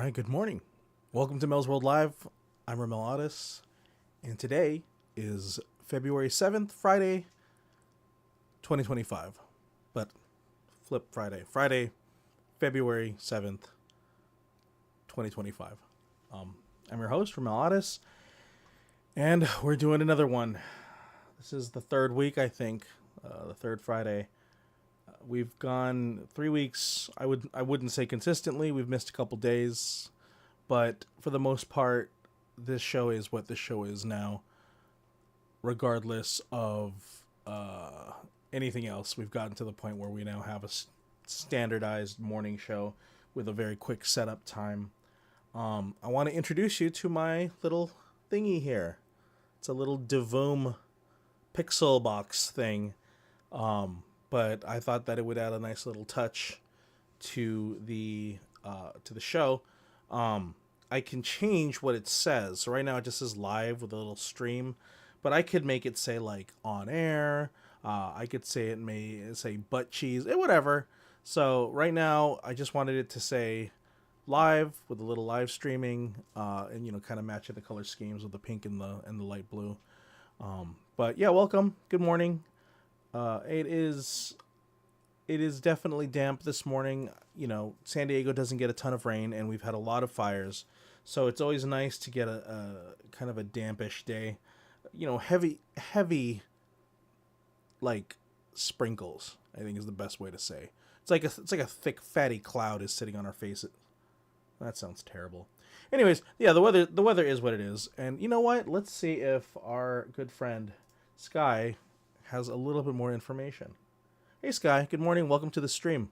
right, good morning. Welcome to Melzworld Live. I'm Melzworld, and today is February 7th, Friday, 2025. But flip Friday. Friday, February 7th, 2025. I'm your host, Melzworld, and we're doing another one. This is the third week, I think, the third Friday. We've gone 3 weeks. I wouldn't say consistently. We've missed a couple days, but for the most part, this show is what this show is now. Regardless of anything else, we've gotten to the point where we now have a standardized morning show with a very quick setup time. I want to introduce you to my little thingy here. It's a little Devoom pixel box thing. But I thought that it would add a nice little touch to the show. I can change what it says. So right now it just says live with a little stream, but I could make it say like on air. I could say it may say butt cheese, whatever. So right now I just wanted it to say live with a little live streaming, and kind of matching the color schemes with the pink and the light blue. But yeah, welcome. Good morning. It is definitely damp this morning. San Diego doesn't get a ton of rain, and we've had a lot of fires, so it's always nice to get a kind of a dampish day. Heavy, like sprinkles, I think is the best way to say. It's like a thick fatty cloud is sitting on our face. That sounds terrible. Anyways, yeah, the weather is what it is, and you know what? Let's see if our good friend Sky has a little bit more information. Hey Sky, good morning. Welcome to the stream.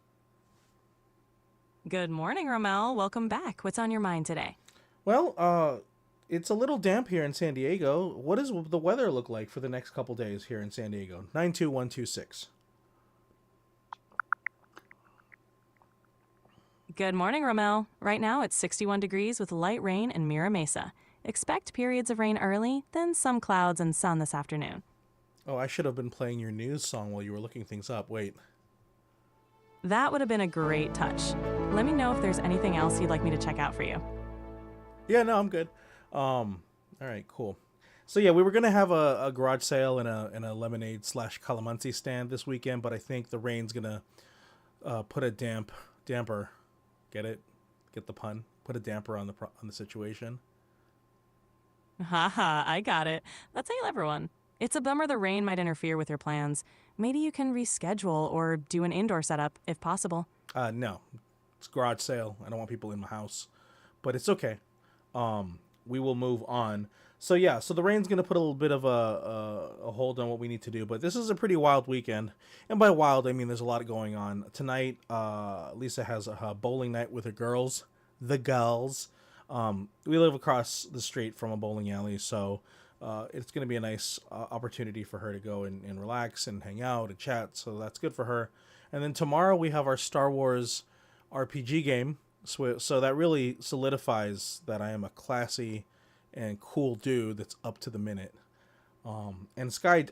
Good morning, Romel. Welcome back. What's on your mind today? Well, it's a little damp here in San Diego. What does the weather look like for the next couple days here in San Diego? 92126. Good morning, Romel. Right now it's 61 degrees with light rain in Mira Mesa. Expect periods of rain early, then some clouds and sun this afternoon. Oh, I should have been playing your news song while you were looking things up. Wait. That would have been a great touch. Let me know if there's anything else you'd like me to check out for you. Yeah, no, I'm good. All right, cool. So yeah, we were gonna have a garage sale and a lemonade / calamansi stand this weekend, but I think the rain's gonna put a damper. Get it? Get the pun? Put a damper on the situation. Haha, I got it. That's how everyone. It's a bummer the rain might interfere with your plans. Maybe you can reschedule or do an indoor setup if possible. No, it's garage sale. I don't want people in my house, but it's okay. We will move on. So yeah, so the rain's gonna put a little bit of a hold on what we need to do, but this is a pretty wild weekend, and by wild I mean there's a lot going on tonight. Lisa has a bowling night with her girls, the girls. We live across the street from a bowling alley, so it's going to be a nice opportunity for her to go and relax and hang out and chat, so that's good for her. And then tomorrow we have our Star Wars RPG game, so that really solidifies that I am a classy and cool dude that's up to the minute. And Sky,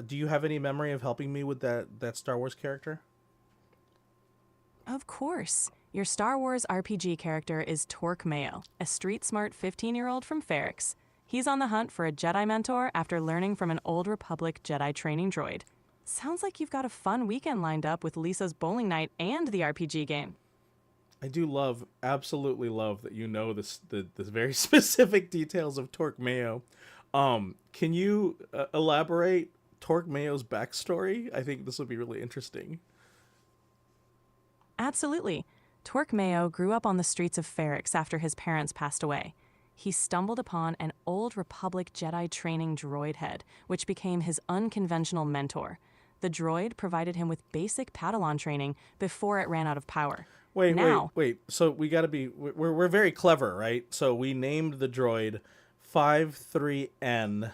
do you have any memory of helping me with that Star Wars character? Of course. Your Star Wars RPG character is Torque Mayo, a street-smart 15-year-old from Ferrix. He's on the hunt for a Jedi mentor after learning from an Old Republic Jedi training droid. Sounds like you've got a fun weekend lined up with Lisa's bowling night and the RPG game. I do absolutely love that you know the very specific details of Torque Mayo. Can you elaborate Torque Mayo's backstory? I think this would be really interesting. Absolutely. Torque Mayo grew up on the streets of Ferrix after his parents passed away. He stumbled upon an Old Republic Jedi training droid head, which became his unconventional mentor. The droid provided him with basic Padawan training before it ran out of power. Wait. So we're very clever, right? So we named the droid 53N,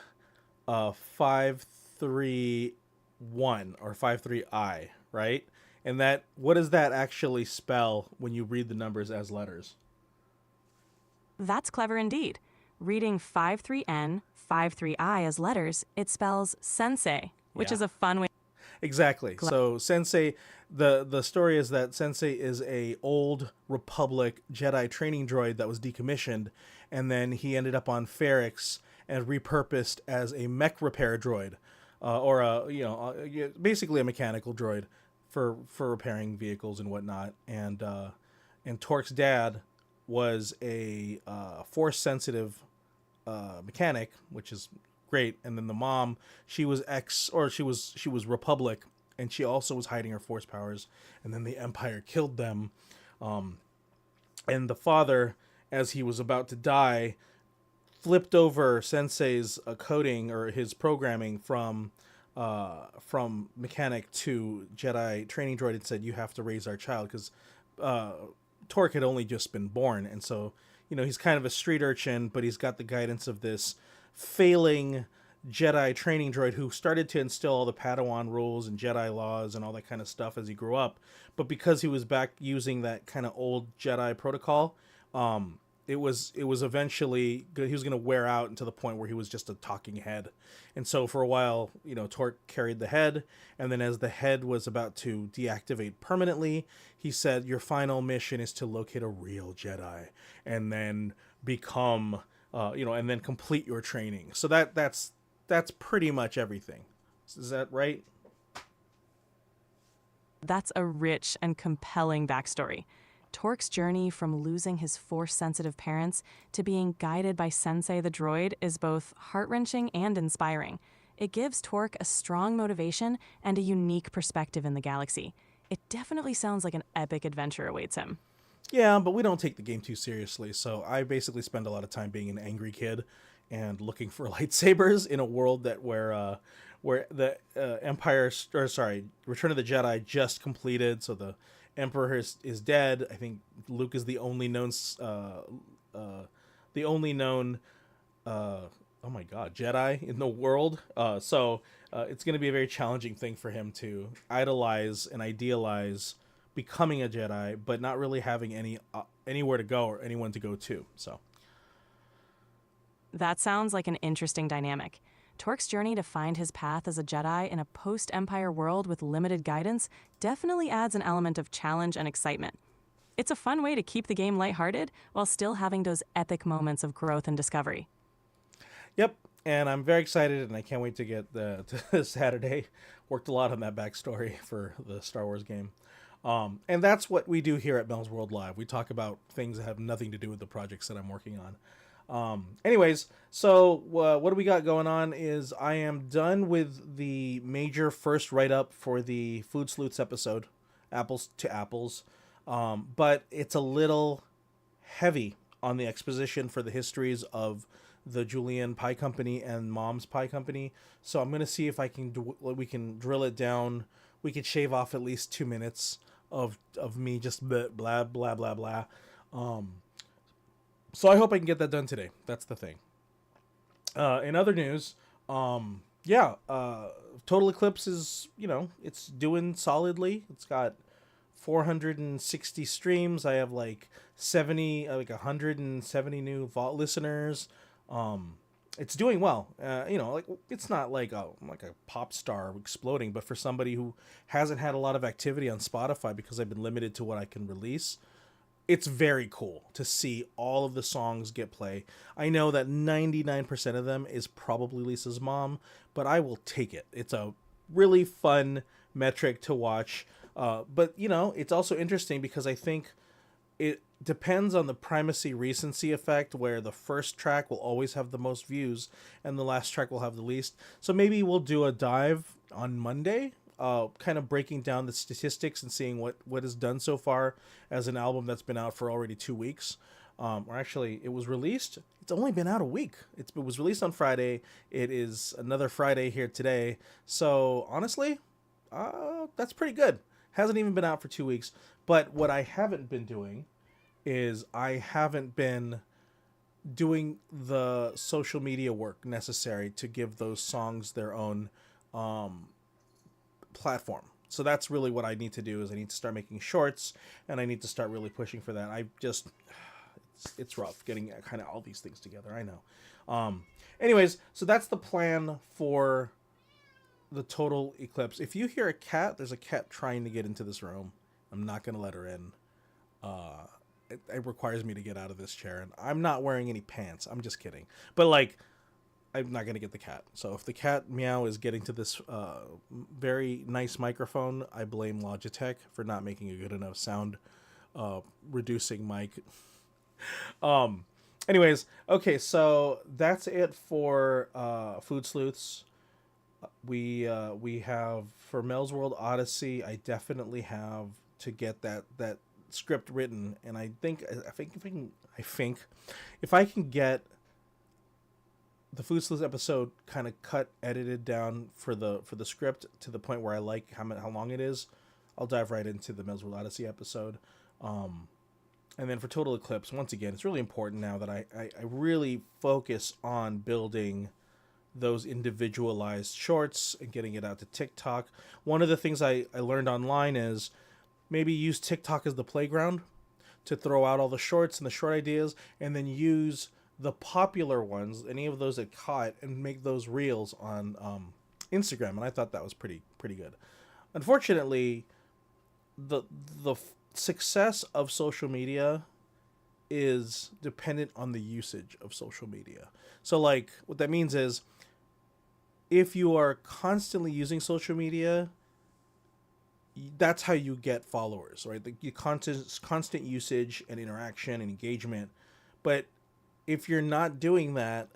531 or 53I, right? And what does that actually spell when you read the numbers as letters? That's clever indeed. Reading 53N, 53I as letters, it spells sensei, which is a fun way. Exactly. So Sensei, the story is that Sensei is a old Republic Jedi training droid that was decommissioned, and then he ended up on Ferrix and repurposed as a mech repair droid, or a yeah, basically a mechanical droid for repairing vehicles and whatnot. And Torque's dad was a force sensitive mechanic, which is great. And then the mom, she was Republic, and she also was hiding her force powers. And then the Empire killed them. And the father, as he was about to die, flipped over Sensei's coding or his programming from mechanic to Jedi training droid and said, "You have to raise our child," because Torque had only just been born, and so he's kind of a street urchin, but he's got the guidance of this failing Jedi training droid who started to instill all the Padawan rules and Jedi laws and all that kind of stuff as he grew up. But because he was back using that kind of old Jedi protocol, it was eventually good. He was going to wear out until the point where he was just a talking head. And so for a while, Torque carried the head, and then as the head was about to deactivate permanently, he said, "Your final mission is to locate a real Jedi and then become and then complete your training." So that's pretty much everything. Is that right? That's a rich and compelling backstory. Torque's journey from losing his force-sensitive parents to being guided by Sensei the droid is both heart-wrenching and inspiring. It gives Torque a strong motivation and a unique perspective in the galaxy. It definitely sounds like an epic adventure awaits him. Yeah, but we don't take the game too seriously, so I basically spend a lot of time being an angry kid and looking for lightsabers in a world where the Return of the Jedi just completed, so the Emperor is dead. I think Luke is the only known oh my god, Jedi in the world. So it's going to be a very challenging thing for him to idolize and idealize becoming a Jedi, but not really having anywhere to go or anyone to go to. So That sounds like an interesting dynamic. Torque's journey to find his path as a Jedi in a post-Empire world with limited guidance definitely adds an element of challenge and excitement. It's a fun way to keep the game lighthearted while still having those epic moments of growth and discovery. yep, and I'm very excited, and I can't wait to get to Saturday. Worked a lot on that backstory for the Star Wars game. And that's what we do here at Melzworld Live. We talk about things that have nothing to do with the projects that I'm working on. Anyways, so what do we got going on is I am done with the major first write-up for the Food Sleuths episode, Apples to Apples, but it's a little heavy on the exposition for the histories of the Julian Pie Company and Mom's Pie Company. So I'm going to see if we can drill it down. We could shave off at least 2 minutes of me just blah, blah, blah, blah. So I hope I can get that done today. That's the thing. In other news, Total Eclipse is, it's doing solidly. It's got 460 streams. I have like 170 new vault listeners. It's doing well. It's not like a pop star exploding, but for somebody who hasn't had a lot of activity on Spotify because I've been limited to what I can release, it's very cool to see all of the songs get play. I know that 99% of them is probably Lisa's mom, but I will take it. It's a really fun metric to watch. But it's also interesting because I think it depends on the primacy recency effect, where the first track will always have the most views and the last track will have the least. So maybe we'll do a dive on Monday, kind of breaking down the statistics and seeing what is done so far as an album that's been out for already 2 weeks. Or actually, it was released. It's only been out a week. It was released on Friday. It is another Friday here today. So honestly, that's pretty good. Hasn't even been out for 2 weeks. But what I haven't been doing is I haven't been doing the social media work necessary to give those songs their own platform. So that's really what I need to do, is I need to start making shorts, and I need to start really pushing for that. It's rough getting kind of all these things together. I know. Anyways, so that's the plan for the total eclipse. If you hear a cat, there's a cat trying to get into this room. I'm not gonna let her in. Uh, it requires me to get out of this chair, and I'm not wearing any pants. I'm just kidding. But like, I'm not gonna get the cat. So if the cat meow is getting to this very nice microphone, I blame Logitech for not making a good enough sound reducing mic. Um. Anyways, okay, so that's it for Food Sleuths. We have for Melzworld Odyssey. I definitely have to get that script written, and I think if I can get the Food Sleuths episode kind of cut, edited down for the script to the point where I like how long it is, I'll dive right into the Melzworld Odyssey episode. And then for Total Eclipse, once again, it's really important now that I really focus on building those individualized shorts and getting it out to TikTok. One of the things I learned online is maybe use TikTok as the playground to throw out all the shorts and the short ideas, and then use the popular ones, any of those that caught, and make those reels on Instagram. And I thought that was pretty good. Unfortunately, the success of social media is dependent on the usage of social media. So like what that means is if you are constantly using social media, that's how you get followers, right? The constant usage and interaction and engagement. But if you're not doing that,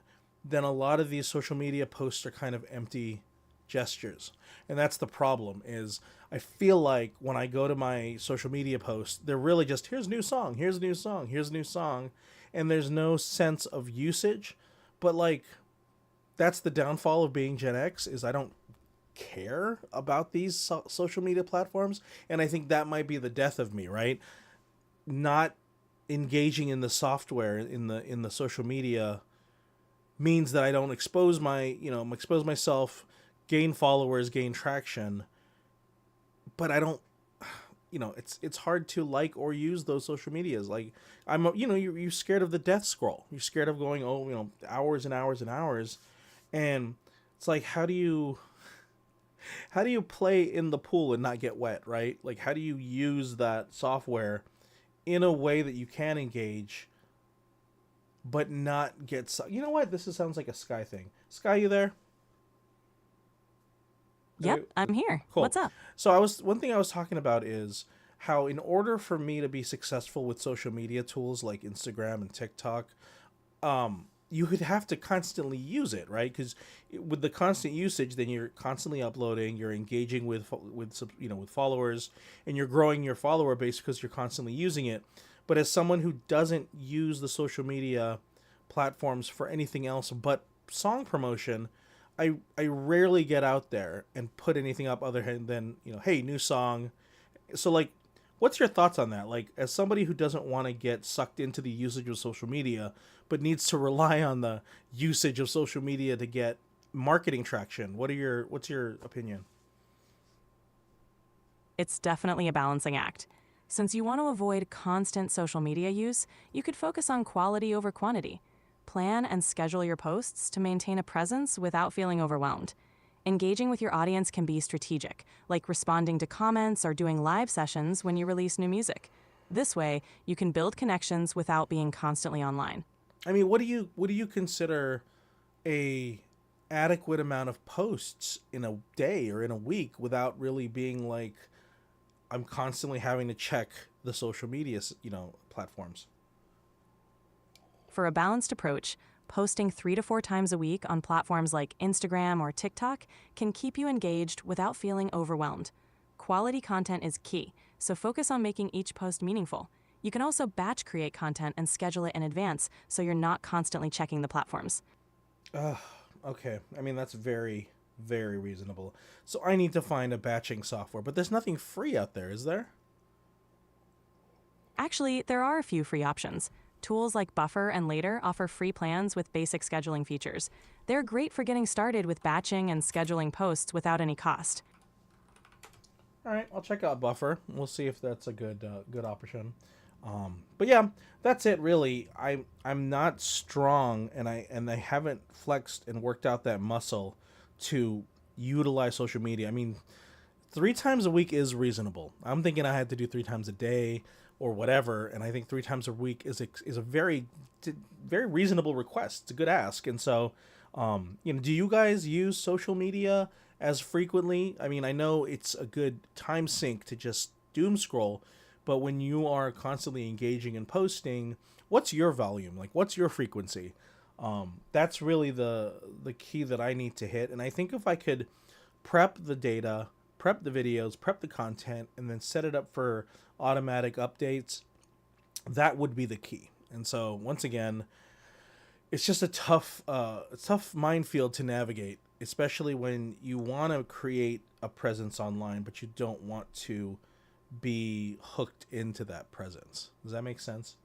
then a lot of these social media posts are kind of empty gestures. And that's the problem is I feel like when I go to my social media posts, they're really just here's a new song, here's a new song, here's a new song, and there's no sense of usage. But like that's the downfall of being Gen X is I don't care about these social media platforms, and I think that might be the death of me, right? Not engaging in the software in the social media means that I don't expose expose myself, gain followers, gain traction, but I don't it's hard to like or use those social medias. Like you're scared of the death scroll. You're scared of going hours and hours and hours, and it's like how do you play in the pool and not get wet, right? Like how do you use that software in a way that you can engage but not get you know what, sounds like a Sky thing. Sky, you there? Yep, I'm here. Cool. What's up? So one thing I was talking about is how in order for me to be successful with social media tools like Instagram and TikTok, you would have to constantly use it, right? Because with the constant usage, then you're constantly uploading, you're engaging with followers, and you're growing your follower base because you're constantly using it. But as someone who doesn't use the social media platforms for anything else but song promotion, I rarely get out there and put anything up other than hey, new song. So like, what's your thoughts on that? Like, as somebody who doesn't want to get sucked into the usage of social media, but needs to rely on the usage of social media to get marketing traction, what's your opinion? It's definitely a balancing act. Since you want to avoid constant social media use, you could focus on quality over quantity. Plan and schedule your posts to maintain a presence without feeling overwhelmed. Engaging with your audience can be strategic, like responding to comments or doing live sessions when you release new music. This way, you can build connections without being constantly online. I mean, what do you consider a adequate amount of posts in a day or in a week without really being like I'm constantly having to check the social media, platforms? For a balanced approach, posting 3 to 4 times a week on platforms like Instagram or TikTok can keep you engaged without feeling overwhelmed. Quality content is key, so focus on making each post meaningful. You can also batch create content and schedule it in advance so you're not constantly checking the platforms. Okay. I mean, that's very, very reasonable. So I need to find a batching software, but there's nothing free out there, is there? Actually, there are a few free options. Tools like Buffer and Later offer free plans with basic scheduling features. They're great for getting started with batching and scheduling posts without any cost. All right, I'll check out Buffer. We'll see if that's a good option. But yeah, that's it really. I'm not strong, and I haven't flexed and worked out that muscle to utilize social media. I mean, 3 times a week is reasonable. I'm thinking I had to do 3 times a day or whatever, and I think 3 times a week is a very reasonable request. It's a good ask, and so, do you guys use social media as frequently? I mean, I know it's a good time sink to just doom scroll, but when you are constantly engaging and posting, what's your volume? Like, what's your frequency? That's really the key that I need to hit, and I think if I could prep the data, prep the videos, prep the content, and then set it up for automatic updates, that would be the key. And so once again, it's just a tough minefield to navigate, especially when you want to create a presence online, but you don't want to be hooked into that presence. Does that make sense?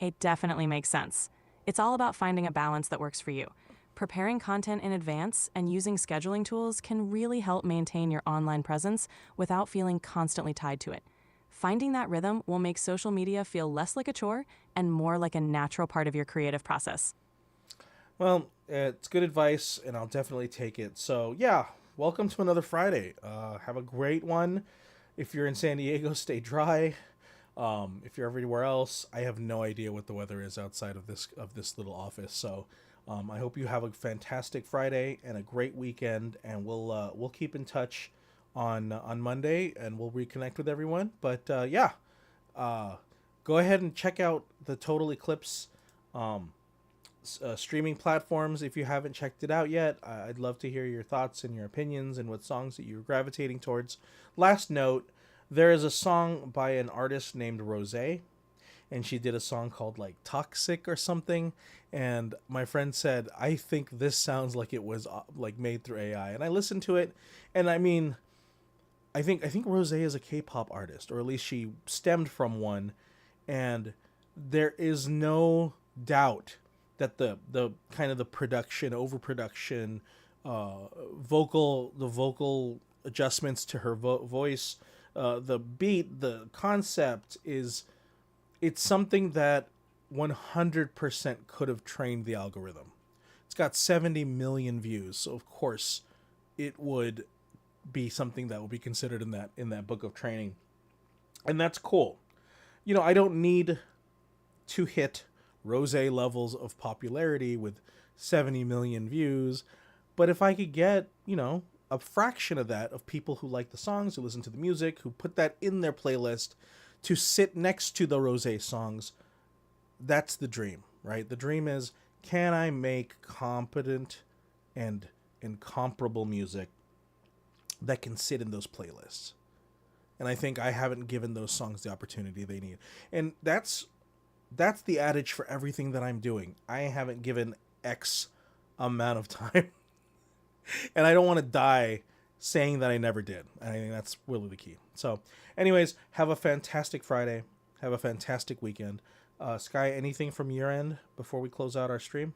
It definitely makes sense. It's all about finding a balance that works for you. Preparing content in advance and using scheduling tools can really help maintain your online presence without feeling constantly tied to it. Finding that rhythm will make social media feel less like a chore and more like a natural part of your creative process. Well, it's good advice, and I'll definitely take it. So, yeah, welcome to another Friday. Have a great one. If you're in San Diego, stay dry. If you're everywhere else, I have no idea what the weather is outside of this little office. So, I hope you have a fantastic Friday and a great weekend, and we'll keep in touch on Monday, and we'll reconnect with everyone. But go ahead and check out the Total Eclipse streaming platforms if you haven't checked it out yet. I'd love to hear your thoughts and your opinions and what songs that you're gravitating towards. Last note, there is a song by an artist named Rose, and she did a song called like Toxic or something, and my friend said, I think this sounds like it was like made through AI. And I listened to it, and I mean, I think Rose is a K-pop artist, or at least she stemmed from one, and there is no doubt that the kind of the production, overproduction, vocal adjustments to her voice, the beat, the concept it's something that 100% could have trained the algorithm. It's got 70 million views, so of course it would be something that will be considered in that book of training. And that's cool. I don't need to hit Rose levels of popularity with 70 million views, but if I could get, a fraction of that, of people who like the songs, who listen to the music, who put that in their playlist to sit next to the Rose songs, that's the dream, right? The dream is, can I make competent and incomparable music that can sit in those playlists? And I think I haven't given those songs the opportunity they need. And that's the adage for everything that I'm doing. I haven't given X amount of time. And I don't want to die saying that I never did. And I think that's really the key. So, anyways, have a fantastic Friday. Have a fantastic weekend. Sky, anything from your end before we close out our stream?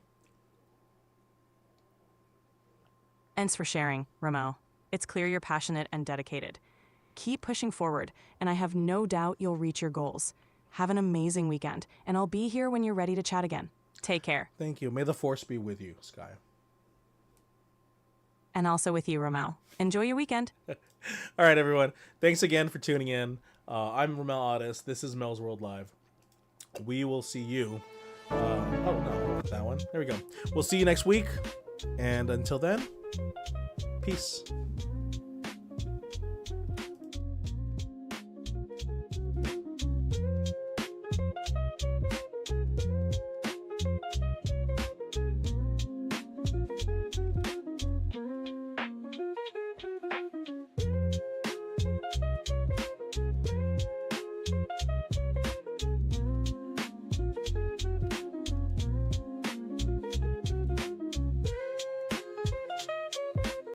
Thanks for sharing, Ramel. It's clear you're passionate and dedicated. Keep pushing forward, and I have no doubt you'll reach your goals. Have an amazing weekend, and I'll be here when you're ready to chat again. Take care. Thank you. May the force be with you, Sky. And also with you, Ramel. Enjoy your weekend. All right, everyone. Thanks again for tuning in. I'm Ramel Otis. This is Melzworld Live. We will see you. No, not that one. There we go. We'll see you next week. And until then, peace.